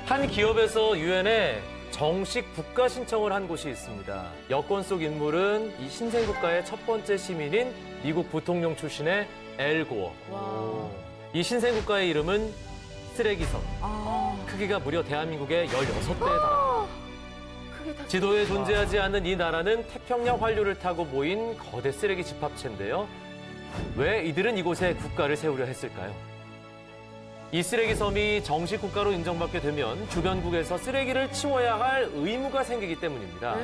한 기업에서 유엔에 정식 국가 신청을 한 곳이 있습니다. 여권 속 인물은 이 신생국가의 첫 번째 시민인 미국 부통령 출신의 엘 고어. 이 신생국가의 이름은 쓰레기섬. 크기가 무려 대한민국의 16배에 달합니다. 지도에 존재하지 않는 이 나라는 태평양 환류를 타고 모인 거대 쓰레기 집합체인데요. 왜 이들은 이곳에 국가를 세우려 했을까요? 이 쓰레기 섬이 정식 국가로 인정받게 되면 주변국에서 쓰레기를 치워야 할 의무가 생기기 때문입니다.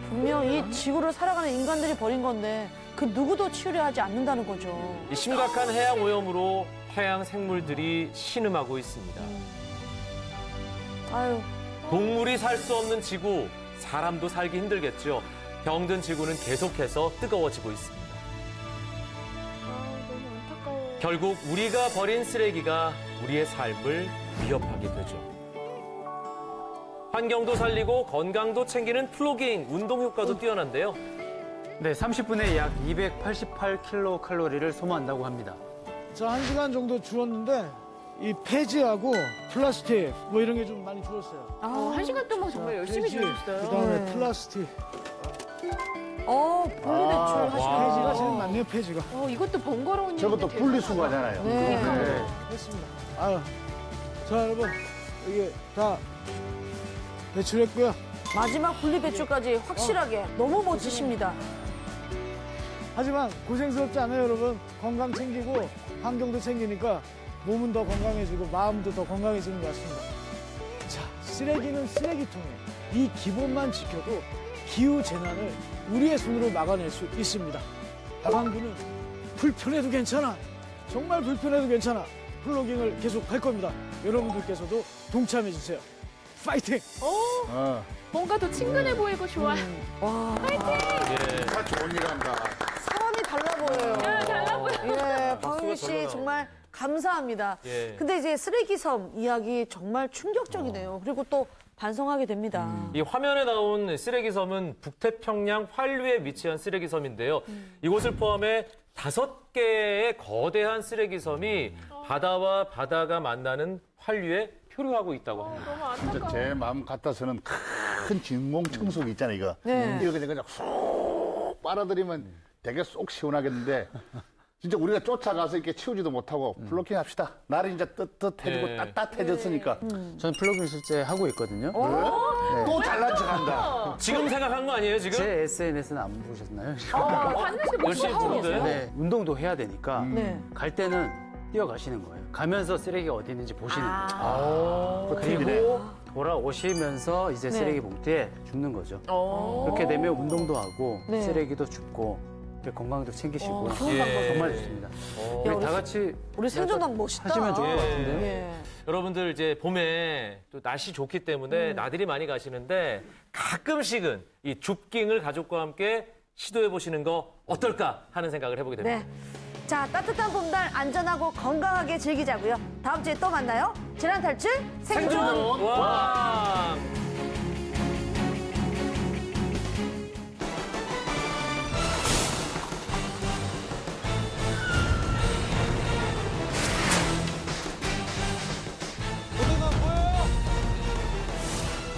분명 이 지구를 살아가는 인간들이 버린 건데 그 누구도 치우려 하지 않는다는 거죠. 이 심각한 해양 오염으로 해양 생물들이 신음하고 있습니다. 동물이 살 수 없는 지구, 사람도 살기 힘들겠죠. 병든 지구는 계속해서 뜨거워지고 있습니다. 너무 안타까워. 결국 우리가 버린 쓰레기가 우리의 삶을 위협하게 되죠. 환경도 살리고 건강도 챙기는 플로깅, 운동 효과도 뛰어난데요. 네, 30분에 약 288kcal를 소모한다고 합니다. 자, 1시간 정도 줄었는데 이 폐지하고 플라스틱 뭐 이런 게 좀 많이 줄었어요. 1시간 동안 정말 열심히 줄였어요. 그다음에 플라스틱. 분리배출 하시면 폐지가 제일 많네요, 폐지가. 이것도 번거로운 저것도 일인데 분리수거잖아요. 네. 했습니다. 자, 여러분, 이게 다 배출했고요. 마지막 분리배출까지 확실하게 너무 멋지십니다. 하지만 고생스럽지 않아요, 여러분. 건강 챙기고 환경도 챙기니까 몸은 더 건강해지고 마음도 더 건강해지는 것 같습니다. 자, 쓰레기는 쓰레기통에 이 기본만 지켜도 기후재난을 우리의 손으로 막아낼 수 있습니다. 박항구는 불편해도 괜찮아. 정말 불편해도 괜찮아. 플로깅을 계속 할 겁니다. 여러분들께서도 동참해주세요. 파이팅! 뭔가 더 친근해 보이고 좋아요. 파이팅! 다 좋은 일 한다. 사람이 달라 보여요. 달라 보여요. 예, 박항규 씨 정말 감사합니다. 근데 이제 쓰레기섬 이야기 정말 충격적이네요. 그리고 또 반성하게 됩니다. 이 화면에 나온 쓰레기섬은 북태평양 환류에 위치한 쓰레기섬인데요. 이곳을 포함해 5개의 거대한 쓰레기섬이 바다와 바다가 만나는 환류에 표류하고 있다고 합니다. 진짜 제 마음 같아서는 큰 진공 청소기 있잖아요, 이거. 네. 이거 그냥 쏙 빨아들이면 되게 쏙 시원하겠는데 진짜 우리가 쫓아가서 이렇게 치우지도 못하고 플로깅 합시다. 날이 이제 뜨뜻해지고 따뜻해졌으니까. 저는 플로깅 실제 하고 있거든요. 네. 또 잘난 척한다. 지금 생각한 거 아니에요, 지금? 제 SNS는 안 보셨나요? 봤는데 뭐 열심히 보는데? 네, 운동도 해야 되니까 네. 갈 때는 뛰어가시는 거예요. 가면서 쓰레기가 어디 있는지 보시는 거예요. 그리고 그리고 돌아오시면서 이제 네. 쓰레기 봉투에 줍는 거죠. 그렇게 되면 운동도 하고 네. 쓰레기도 줍고 건강도 챙기시고 좋은 방법이에요. 정말 좋습니다. 우리 다 같이 우리 생존당 멋있다. 하시면 좋을 것 같은데요. 예. 여러분들 이제 봄에 또 날씨 좋기 때문에 나들이 많이 가시는데 가끔씩은 이 줍깅을 가족과 함께 시도해 보시는 거 어떨까 하는 생각을 해보게 됩니다. 네. 자, 따뜻한 봄날 안전하고 건강하게 즐기자고요. 다음 주에 또 만나요. 재난 탈출 생존 왕!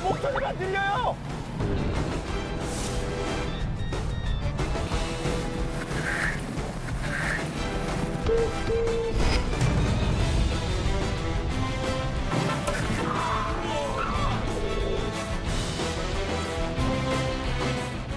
목소리가 들려요.